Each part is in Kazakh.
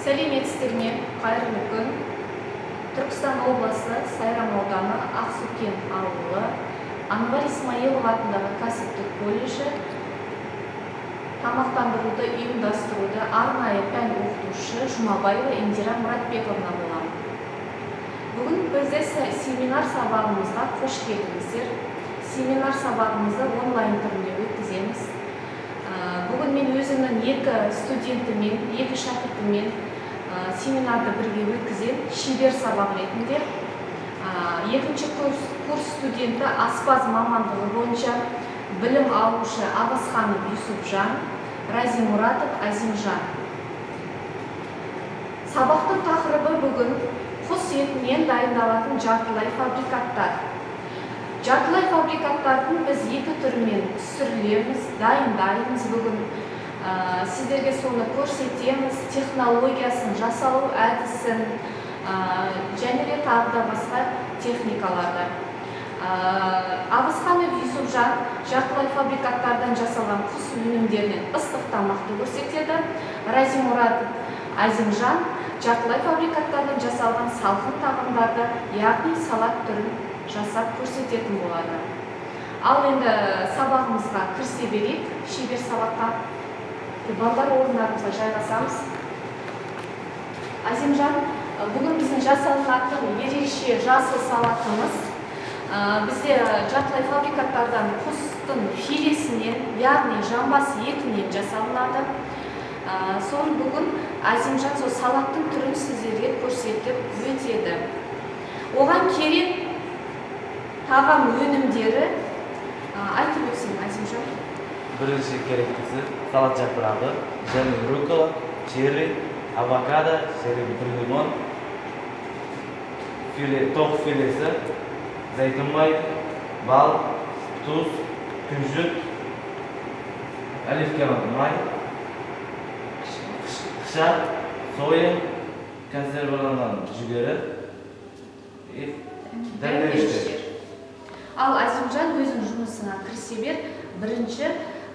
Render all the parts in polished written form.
Сәлеметсіздер ме? Қайырлы күн. Түркістан облысы Сайрам ауданы Ақсукент ауылы Анвар Исмаилов атындағы кәсіптік колледжі тамақтандыруды ұйымдастыруды арнайы пән оқытушы Жұмабаева Индира Мұратбековна боламын. Бүгін бізде семинар сабағымызға қош келдіңіздер. Семинар сабағымызды онлайн түрінде өткіземіз. Бүгін мен өзімнің екі студентімен, екі шәкіртіммен семинарды бірге өткізем, шебер сабақ ретінде. Екінші курс студенті аспаз мамандығы бойынша білім алушы Абасханов Юсупжан, Разимуратов Азимжан. Сабақтың тақырыбы бүгін құс етінен дайындалатын жартылай фабрикаттар. Жартылай фабрикаттардың біз екі түрімен түсірілеміз, дайындаймыз бүгін. Сіздерге соны көрсетеміз, технологиясын, жасалу әдісін, және де тағы да басқа техникаларды. Абасханов Юсупжан жартылай фабрикаттардан жасалған құс өнімдерінен ыстық тамақты көрсетеді. Разимуратов Азимжан жартылай фабрикаттардан жасалған салқын тағамдарды, яғни салат түрін жасап көрсететін болады. Ал енді сабағымызға кірісе берейік, шебер сабаққа. Балдар орындарымызға жайғасамыз. Азимжан, бүгін біздің жасалынатын ерекше жасыл салатымыз. Бізде жартылай фабрикаттардан құстың филесінен, яғни жамбас етінен жасалынады. Соны бүгін Азимжан сол салаттың түрін сіздерге көрсетіп өтеді. Оған керек тағам өнімдері айтып өтсең, Азимжан. Бірінші керектісі салат жапырағы, және рукола, черри, авокадо, бір лимон, тоқ филесі, зәйтүн майы, бал, тұз, күнжіт, оливковый май, қыша, соя, консерваланған жүгері, дәмдеуіштер. Ал Азимжан өзің жұмысына кірісе бер. Бірінші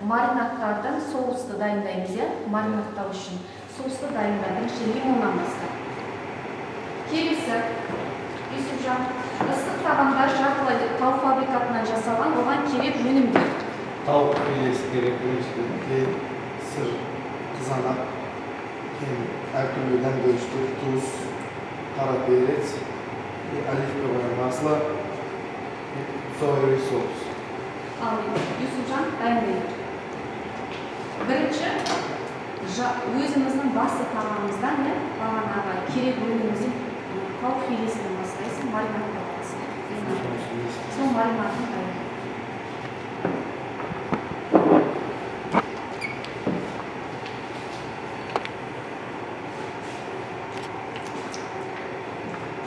маринадтардан соусты дайындаймыз, маринадтау үшін. Соусты дайындап, бірінші лимоннан бастап. Келесі, Юсупжан, ыстық тағамдар жартылай тауық фабрикатынан жасалған, оған керек өнімдер. Тауық филесі керек, кейін сыр, қызанақ, кейін әртүрлі дәмдеуіштер, тұз, қара перец, оливковое масло, соевый соус. Ал Юсупжан дайындайды. Бірінші, өзіміздің басты тағамымыздан бағанағы керек өніміздің тауық филесінен бастайсың, маринадтауысын. Сол маринадын дайындайды.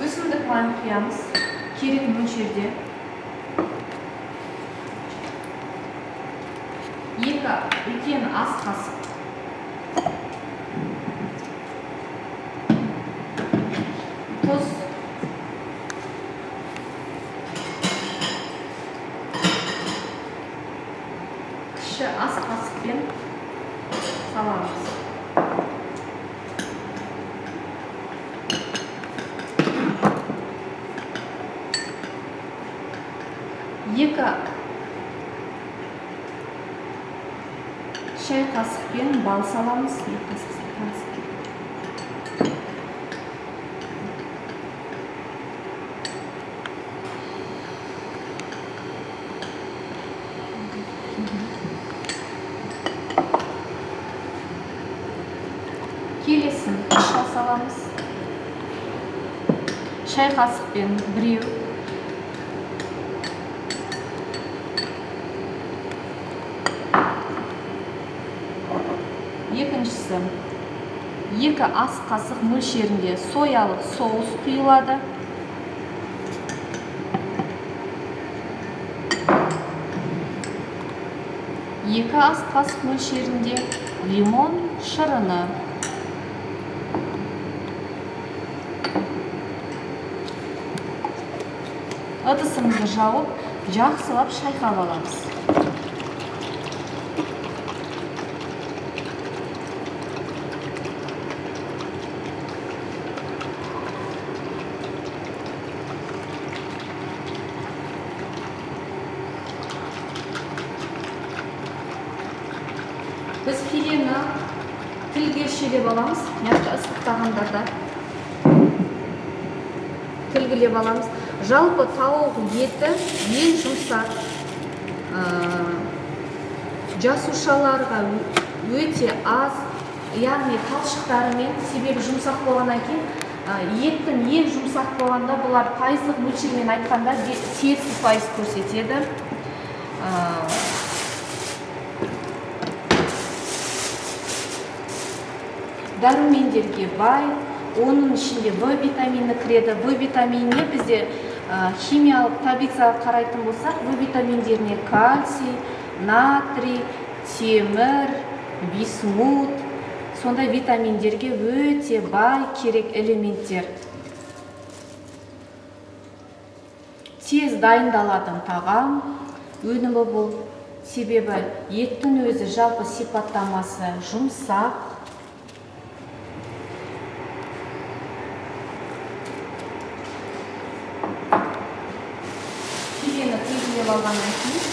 Өсімдік майын құямыз, керек мөлшерде. Екі үлкен ас қасық. Тұз. Кіші ас қасықпен саламыз. Екі шай қасықпен бал саламыз. Келесін қыша саламыз. Шай қасықпен біреу. Екіншісі, екі ас қасық мөлшерінде соялық соус құйылады. Екі ас қасық мөлшерінде лимон шырыны. Ыдысымызды жауып, жақсылап шайқап аламыз. Біз филені тілге шелеп аламыз, мықты ыстық тағамдарда тілгілеп аламыз. Жалпы тауық еті ең жұмсақ, жасушаларға өте аз, яғни талшықтарымен, себебі жұмсақ болғаннан кейін еттің ең жұмсақ болғанда бұлар пайыздық мөлшермен айтқанда 8% көрсетеді. Дәрумендерге бай, оның ішінде В витамині кіреді. В витаминіне бізде химиялық таблицаға қарайтын болсақ, В витаминдеріне кальций, натрий, темір, бисмут, сондай витаминдерге өте бай керек элементтер. Тез дайындалатын тағам өнімі бұл. Себебі еттің өзі жалпы сипаттамасы жұмсақ. Филені тілгілеп алғаннан кейін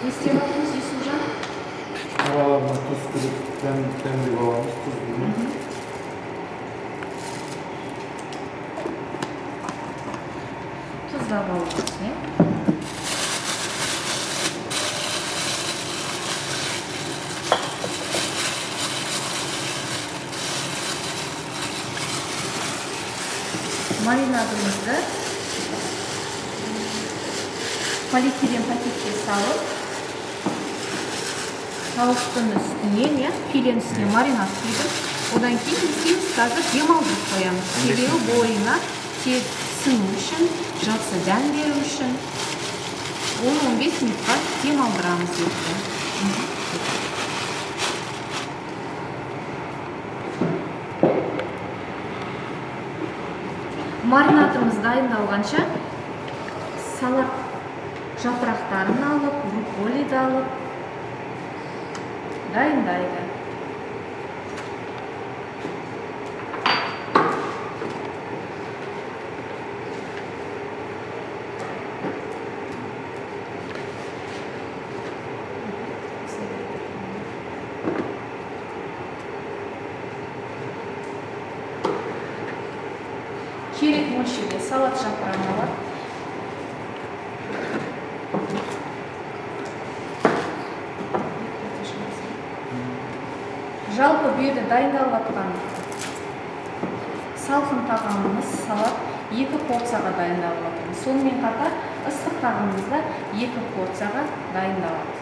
не істеп жатырмыз, Есімжан? Aralarına tuz kırıp demli babamız tuz kırıp. Tuzlап алып, маринадымызды полиэтилен пакетке салып, тауықтың үстіне, филен үстіне маринад құйдым. Одан кейін біз қазір демалдырып қоямыз. Себебі бойына тез сіңу үшін, жақсы дәм беру үшін 10-15 минутқа демалдырамыз етті. Маринадымыз дайындалғанша салат жапырақтарын алып, брокколиді алып дайындайды. Керек мөлшерде салат жапырағын алып, жалпы бұл жерде дайындалып жатқан салқын тағамымыз салат 2 порцияға дайындалып жатыр. Сонымен қатар ыстық тағамымыз да 2 порцияға дайындалады.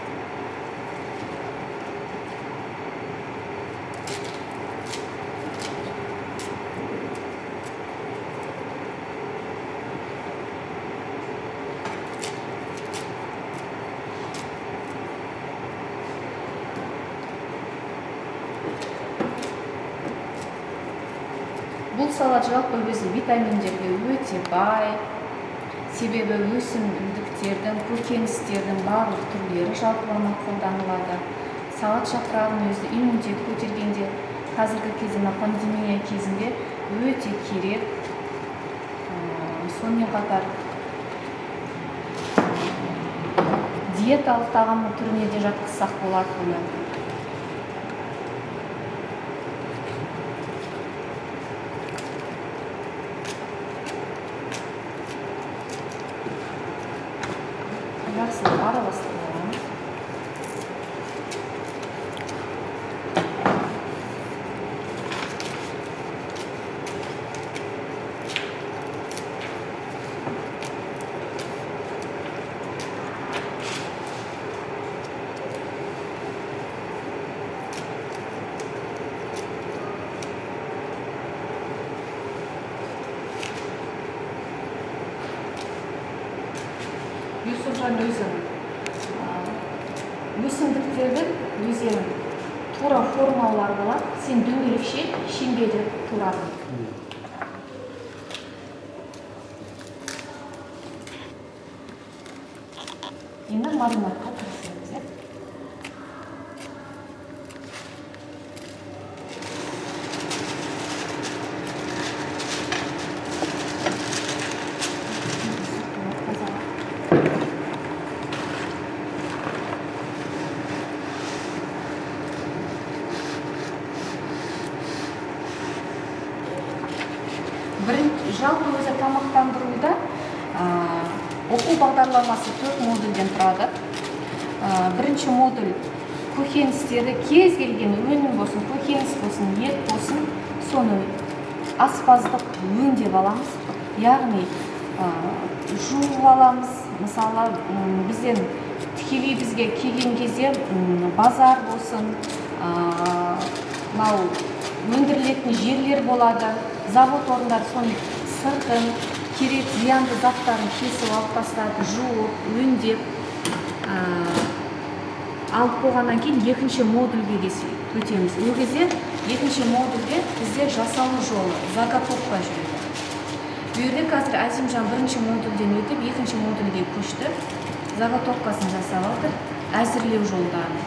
Бұл салат жалпы өзі витаминдерге өте бай. Себебі өсімдіктердің, көкөністердің барлық түрлері жалпылама қолданылады. Салат жапырағының өзі иммунитет көтергенде, қазіргі кезінде пандемия кезінде өте керек. Сонымен қатар диеталық тағамның түріне де жатқызсақ болады бұны. Жақсылап араластырып аламыз. Юсуфжан өсімдіктердің өздерінің тура формалары болады. Сен дөңгелекше, шеңберді турадың. Енді маринадқа кірісеміз. Жалпы өзі тамақтандыруда оқу бағдарламасы 4 модульден тұрады. Бірінші модуль көкөністері кез келген өнім болсын, көкөніс болсын, ет болсын, соны аспаздық өңдеп аламыз. Яғни жуып аламыз. Мысалы, бізден тікелей бізге келген кезде базар болсын, өндірілетін жерлер болады, завод орындар соның сыртын, керек зиянды заттарын кесіп алып тастап, жуып, өңдеп алып болғаннан кейін екінші модульге өтеміз. Ол кезде екінші модульде бізде жасалу жолы, заготовка жүреді. Bu yerде қазір Азимжан бірінші модульден өтіп, екінші модульге көшті. Заготовкасын жасап алды, әзірлеу жолдарын.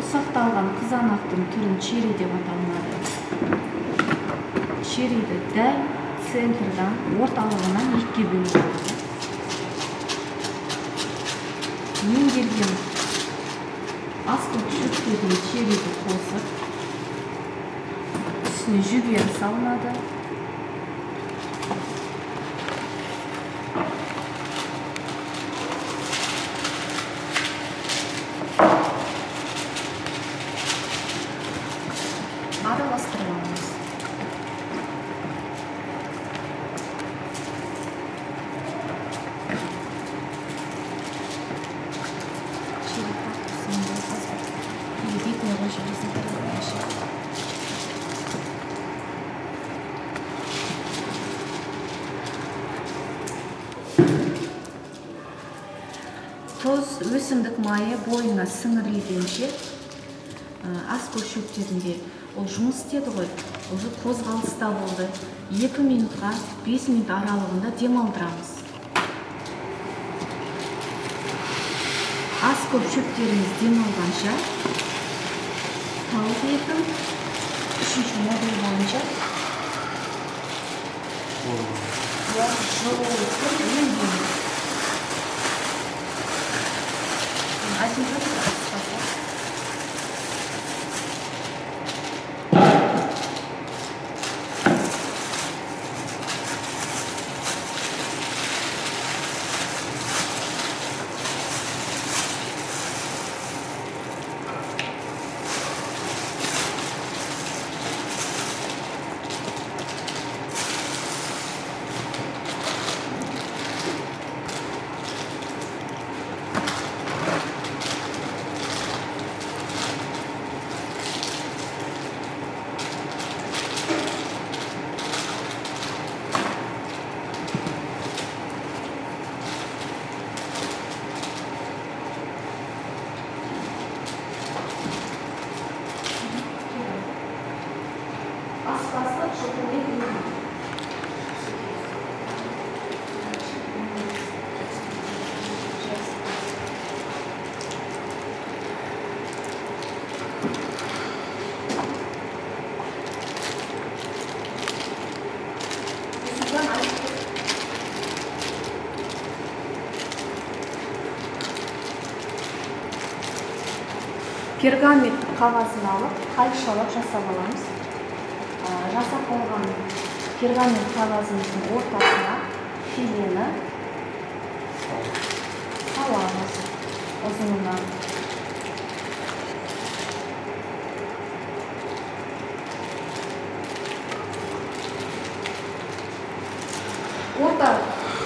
Ұсақталған қызанақтың түрін чери деп аталынады. Чериді дәл центрдан, орталығынан екіге бөлуге болады. Өңделген астық жүктеген чериді қосып, үстіне жүгері салынады. Араластырыламыз. Чили кактусын жасап, битный рожевый тарелочка. Тоз өсімдік майы бойына сіңірілгенше аскөк шөптерінде ол жұмыс істеді ғой, уже қозғалыста болды. 2 минутқа 5 минут аралығында демалдырамыз. Аскөк шөптеріміз демалғанша тауық етін 3-ші модуль бойынша жылытып өңдейміз. Пергамент қағазын алып, қайшалап жасап аламыз. Жасап болған пергамент қағазымыздың ортасына филені саламыз ұзынына. Орта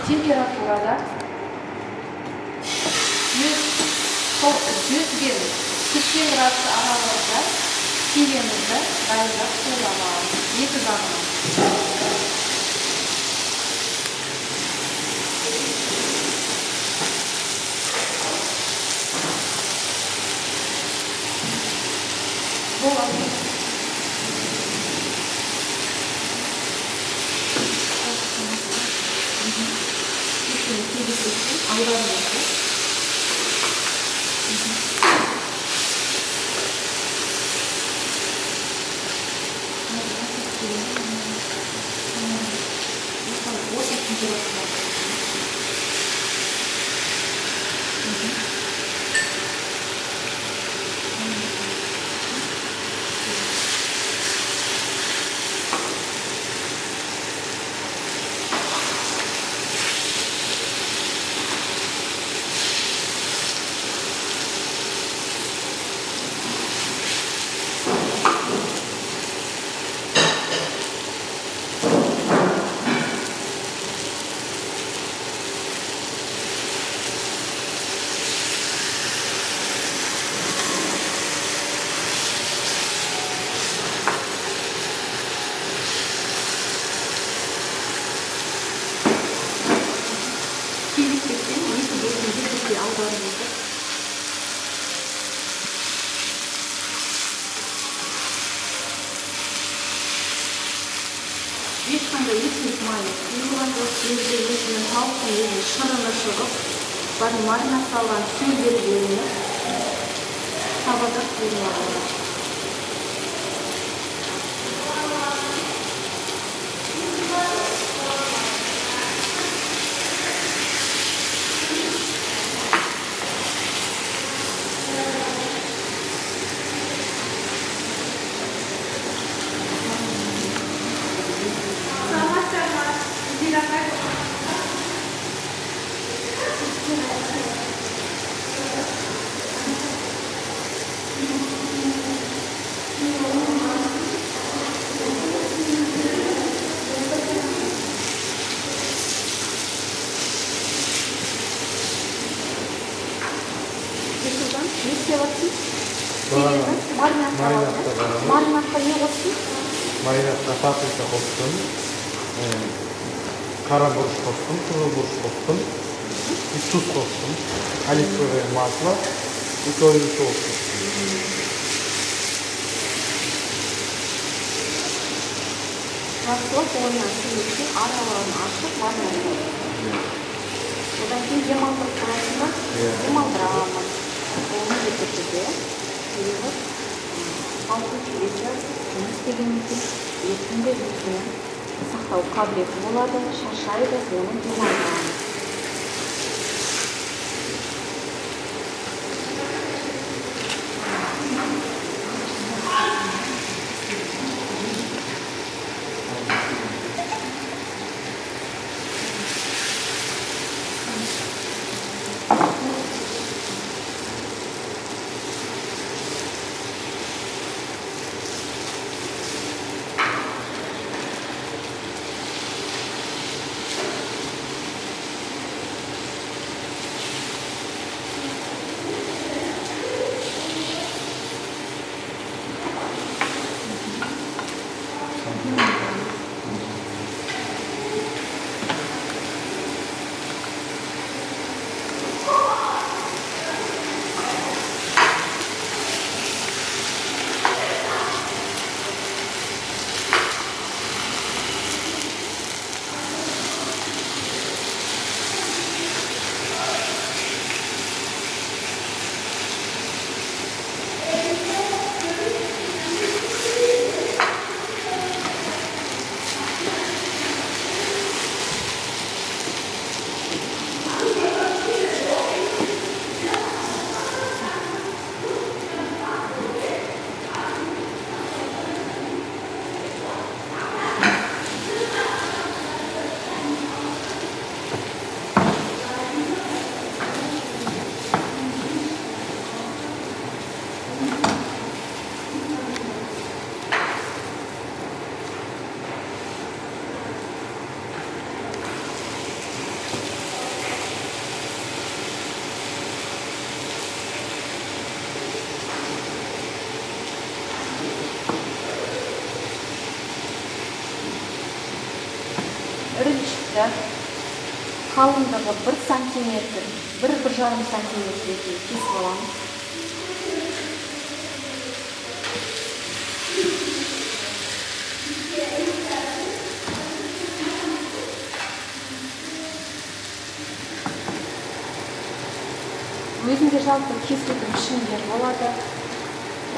температурада 100 бен 80 градус аралығында филемізді дайындап қойлап аламыз. Екі жағынан. Болады. Аударып ешқандай өсімдік майы құйылған жоқ, жерде өзінің тауықтың өзінің шырыны шығып, бар маринацияланған сөлдер бөлініп, табада құйылады. Не істеватсың? Маринадқа не қостың? Маринадқа паприка қостым, қара бұрыш қостым, қызыл бұрыш қостым, тұз қостым, оливковое масло и соевый соус қостым. Жақсылап оңынан сөйлесін, араларын ашып, маринадқа. Одан кейін демалдырып тұрасында, демалдырамыз. Оны кетірді, кейбір алтын келесі жұмыс дегенде ертінде өзінің сақтау қабілеті болады, шаршайды, оны демалдырамыз. қалыңдығы 1 сантиметр, 1-1,5 сантиметрге кесіп аламыз. Өзінде жалпы кесілген пішіндер болады.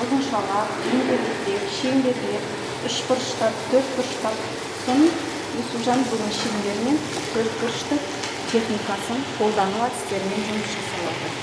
Ұзыншалар, дөңгелектер, шеңберлер, 3 бұрыштар, 4 бұрыштар. Соның Юсупжан бүгін шеңбермен 4 бұрышты техникасын қолдану әдістерімен жұмыс жасалады.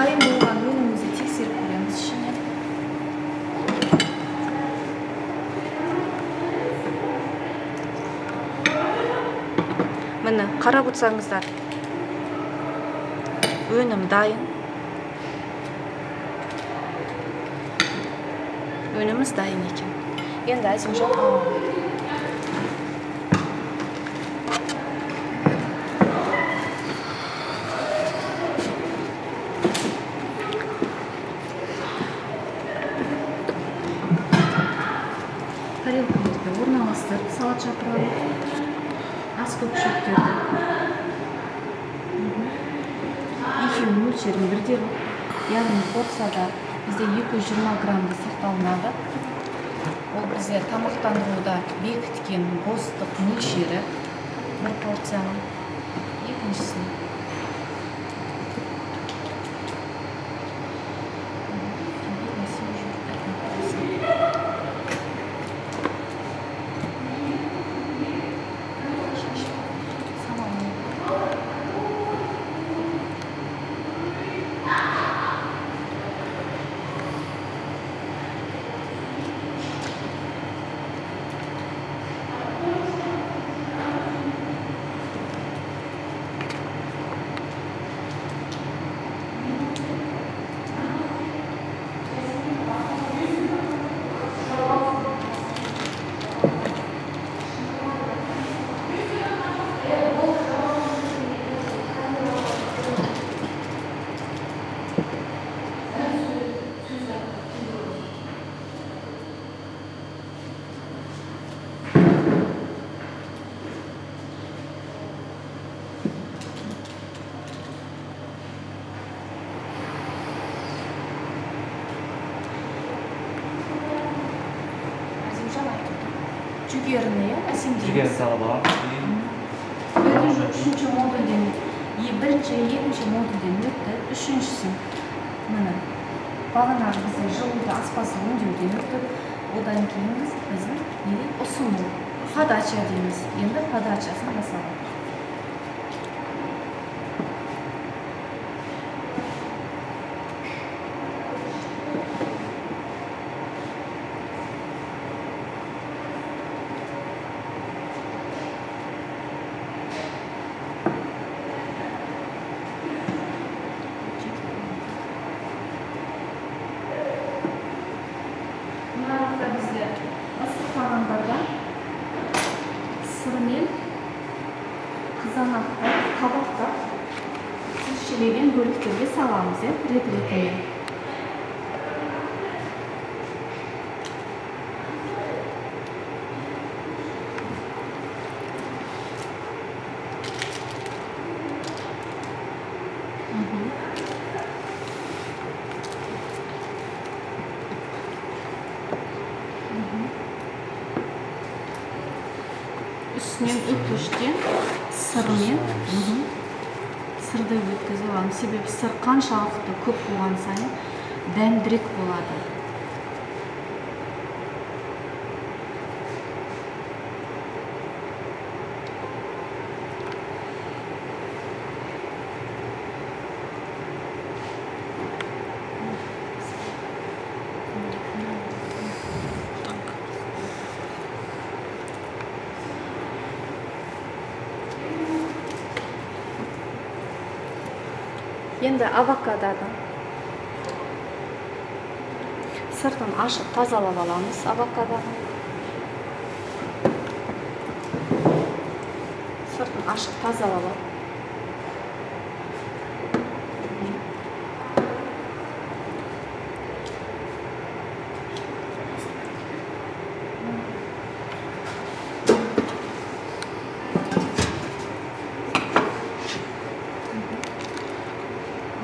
Дайын болған өнімімізді тексеріп көреміз ішіне. Міне, қарап отырсаңыздар, өнім дайын. Өніміз дайын екен. Енді Әзімжан тарелкамызды орналастырып, салат жапырағын, ас көпшіктерді. Екеуінің мөлшерін бірден, яғни порцияда бізде 220 граммды сақталынады. Ол бізде тамақтандыруда бекіткен бостық мөлшері бір порцияның. Екіншісін жүгеріне әсемдейміз. Жүгерін салып аламыз. Үшінші модульден, бірінші, екінші модульден өтті. Үшіншісін, міне, бағанағы бізде жылуды аспаздық өңдеуден өтіп, одан кейін біздің ұсыну, подача дейміз. Енді подачасын жасалады. Bizde ısık tavanlarda sırmen сүзектерге саламыз, рет-ретімен. Üstüne öpüşten sırmen, sırды өткізіп аламыз. Себебі сыр қаншалықты көп болған сайын дәмдірек болады. Енді авокадодан сыртын ашып тазалап аламыз авокадоны. Сыртын ашып тазалап алып.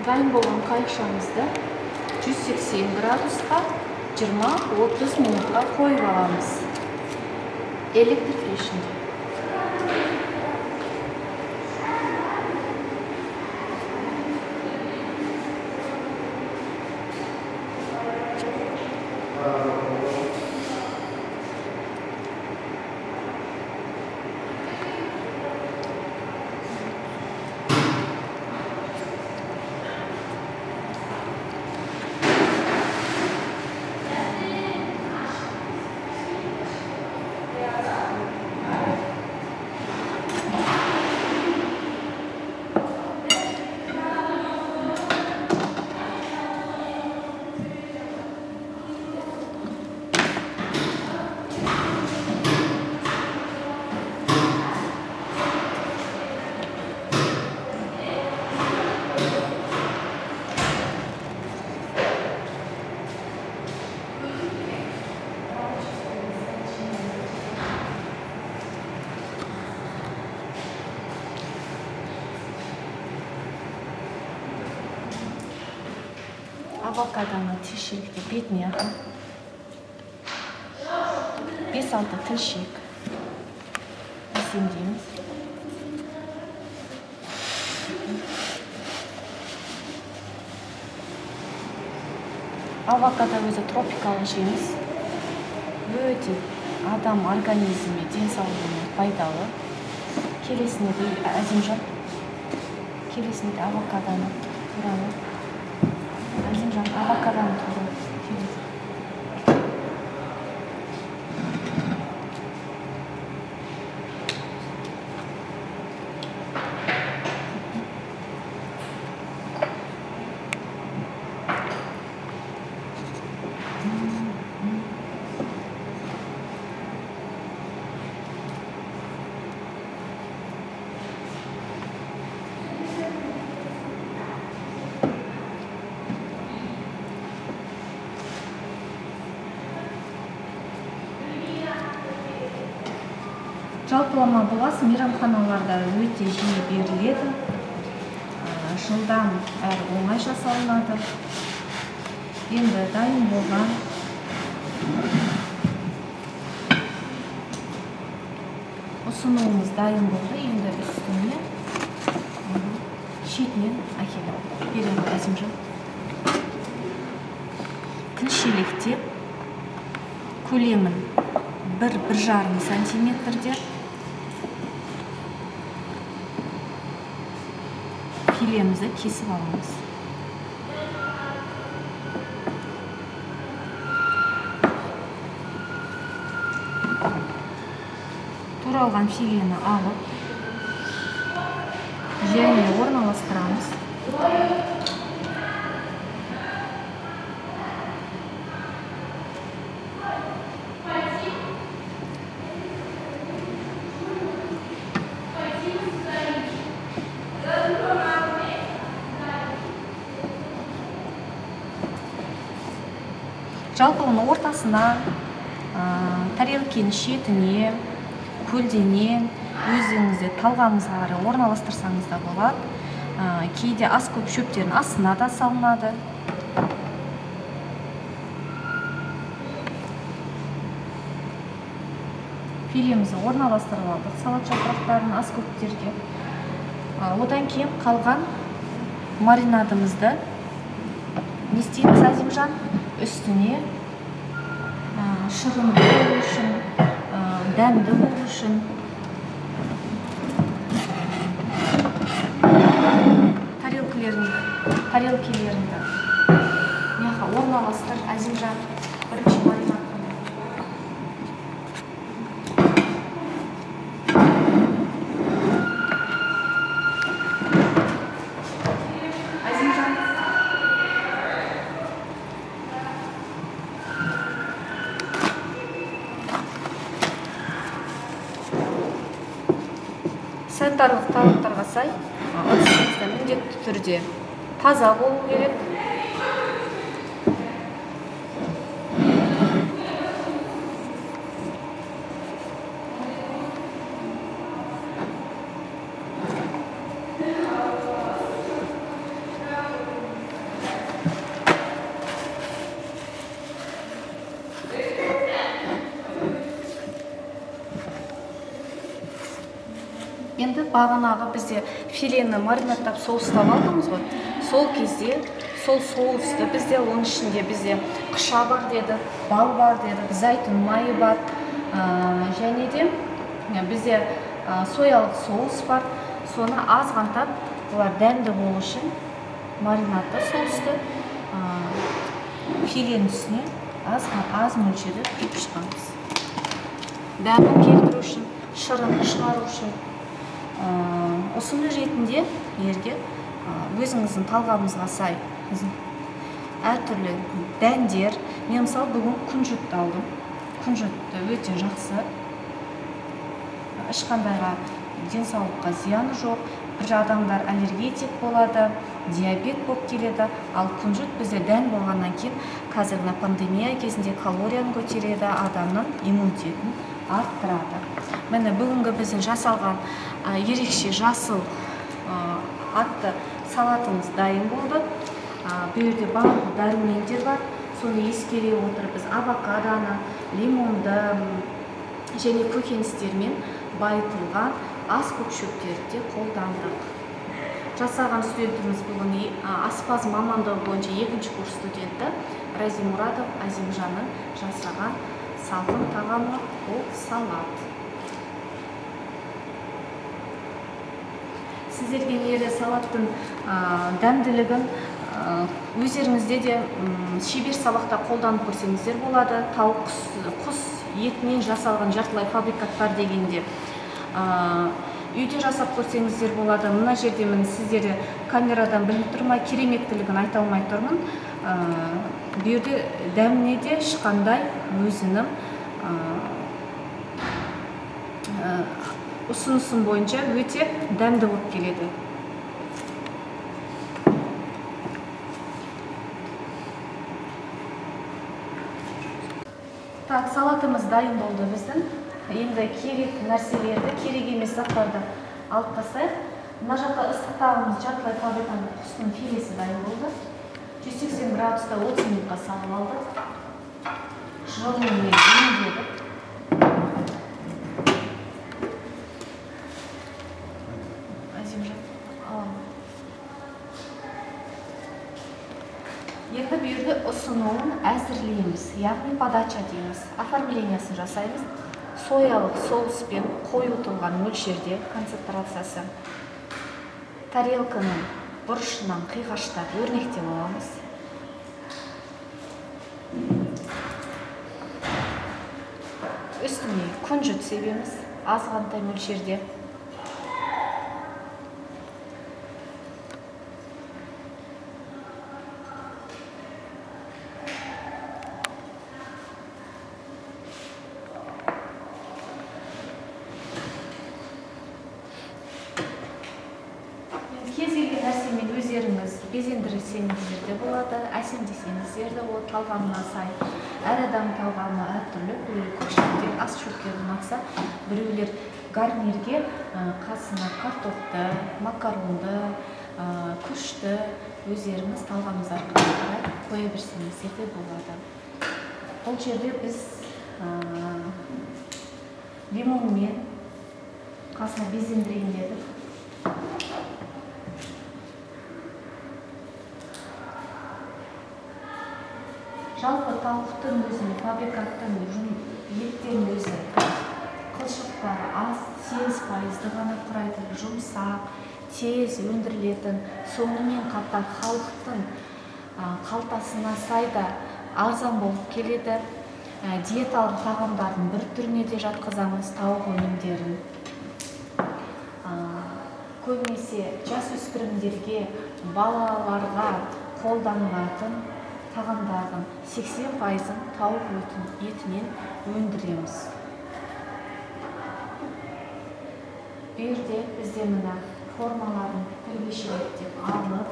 Дайын болған қайықшамызды 180 градусқа 20-30 минутқа қойып аламыз. Электр пешінде. Авокадоны тілшілікте бетіне 5-6 тілшік әсемдейміз. Авокадо өзі тропикалық жеміс. Өте адам организміне, денсаулығына пайдалы. Келесіне де әзімжан. Келесіне де авокадоны туралы. Әзімжан авокадоны туралы. Жалпылама бұлас мейрамханаларда өте жиі беріледі. Жылдан әрі оңай жасалынады. Енді дайын болған ұсынуымыз дайын болды. Енді үстіне шетінен әкеліп беремін Әзімжан. Тілшелектеп көлемін 1-1,5 сантиметрде филемізді кесіп аламыз. Туралған филені алып, және орналастырамыз. жалпы оны ортасынан тарелкенің шетіне көлденең өзіңізде талғамыңызға қарай орналастырсаңыз да болады. Кейде ас көп шөптердің астына да салынады. Филемізді орналастырып алдық салат жапырақтарын ас көптерге. Одан кейін қалған маринадымызды не істейміз Азимжан? Үстіне шығымды болу үшін, дәмді болу үшін тарелкелеріңді неға орналастыр Азимжан. Бірінші маринад. Санитарлық талаптарға сай ыдысыңызда міндетті түрде таза болу керек. Енді бағанағы бізде филені маринадтап соустап алдыңыз ғой. Сол кезде сол соусты бізде оның ішінде бізде қыша бар деді, бал бар деді, зәйтүн майы бар, және де бізде соялық соус бар. Соны азғантап, бұлар дәмді болу үшін маринадты соусты филенің үстіне аз мөлшерде құйып шығамыз. Дәмін келтіру үшін, шырын шығару үшін. Ұсыны ретінде ерге өзіңіздің талғамыңызға сай әртүрлі дәндер. Мен мысалы бүгін күнжітті алдым. Күнжітті өте жақсы. Ешқандайға денсаулыққа зияны жоқ. Бір адамдар аллергетик болады, диабет болып келеді. Ал күнжіт бізде дән болғаннан кейін қазіргі пандемия кезінде калорияны көтереді, адамның иммунитетін арттырады. Міне бүгінгі біздің жасалған ерекше жасыл атты салатымыз дайын болды. Бұл жерде барлық дәрумендер бар. Соны ескере отырып біз авокадоны, лимонды және көкөністермен байытылған ас көк шөптерді қолдандық. Жасаған студентіміз бүгін аспаз мамандығы бойынша 2-ші курс студенті Разимуратов Азимжанның жасаған салқын тағамы ол салат. Сіздерге нері салаттың дәмділігін өздеріңізде де шебер сабақта қолданып көрсеңіздер болады. Тауық, құс етінен жасалған жартылай фабрикаттар дегенде үйде жасап көрсеңіздер болады. Мына жерде мен сіздерге камерадан біліп тұрмай кереметтілігін айта алмай тұрмын. Бұл жерде дәміне де ешқандай өзінің ұсынысым бойынша өте дәмді болып келеді. Так, салатымыз дайын болды біздің. Енді керек нәрселерді, керек емес заттарды алып тастайық. Мына жақта ыстық тағамыз жартылай фабриканың құстың филесі дайын болды. 180 градуста 30 минутқа салып алдық. Жылумен өңдедік. Енді бұл жерде ұсынуын әзірлейміз, яғни подача дейміз. Оформлениясын жасаймыз. Соялық соуспен қойылтылған мөлшерде концентрациясы. Тарелканың бұрышынан қиғаштап өрнектеп аламыз. Үстіне күнжіт себеміз, азғантай мөлшерде. Кез келген нәрсемен өздеріңіз безендірсеңіздер де болады. әсем десеңіздер де болады, талғамына сай. Әр адам талғамы әртүрлі. Біреулер көкшеткен ас шөпке ұнатса, біреулер гарнирге қасына картопты, макаронды, күрішті өздеріңіз талғамыңыздарға қарай қоя берсеңіздер де болады. Бұл жерде біз лимонмен қасына безендірейін дедік. Жалпы тауықтың өзі, фабрикаттың еттен өзі қылшықтары аз, 8% ғана құрайды, жұмсақ, тез өндірілетін, сонымен қатар халықтың қалтасына сайда арзан болып келеді. Диеталық тағамдардың бір түріне де жатқызамыз, тауық өнімдерін. Көбінесе жасөспірімдерге, балаларға қолданылатын тағамдардың 80%-ын тауық етінен өндіреміз. Берде бізде мына формаларын тәрбиешіліктеп алып,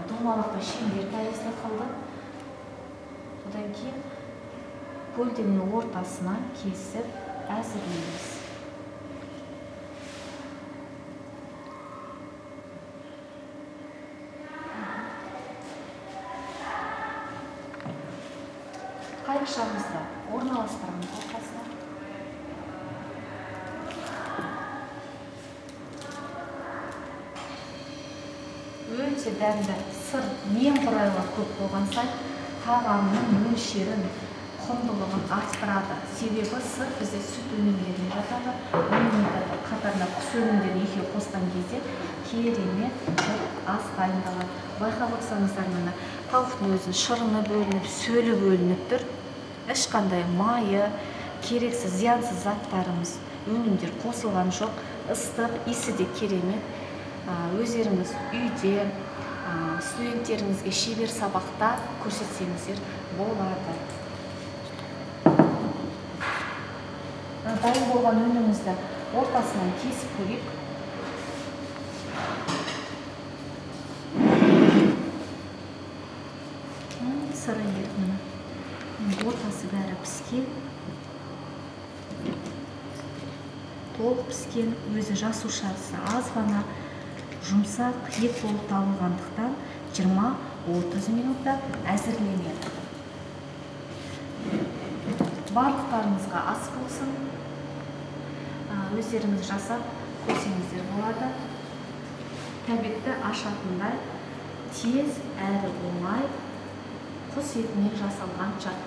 домалақты шеңбер тәрізді қылдық. Одан кейін көлденең ортасына кесіп әзірлейміз. Қайықшамызды орналастырамыз ортасына. Өте дәмді сыр немқұрайлы көп болған сайын тағамның мөлшерін, құндылығын арттырады. Себебі сыр бізде сүт өнімдеріне жатады, қатарында құс өнімдерін екеуі қосқан кезде керемет бір ас дайындалады. Байқап отырсаңыздар, мына тауықтың өзі шырыны бөлініп, сөлі бөлініп тұр. Ешқандай майы, керексіз, зиянсыз заттарымыз, өнімдер қосылған жоқ. Ыстық, иісі де керемет. Өздеріңіз үйде студенттеріңізге шебер сабақта көрсетсеңіздер болады. Дайын болған өнімізді ортасынан кесіп көрейік. Сыры етмені. Ортасы бәрі піскен. Толық піскен, өзі жасушасы аз ғана, жұмсақ ет болып табылғандықтан 20-30 минутта әзірленеді. Барлықтарыңызға ас болсын. Өздеріңіз жасап көрсеңіздер болады. Тәбетті ашатындай тез әрі оңай құс етінен жасалған чат.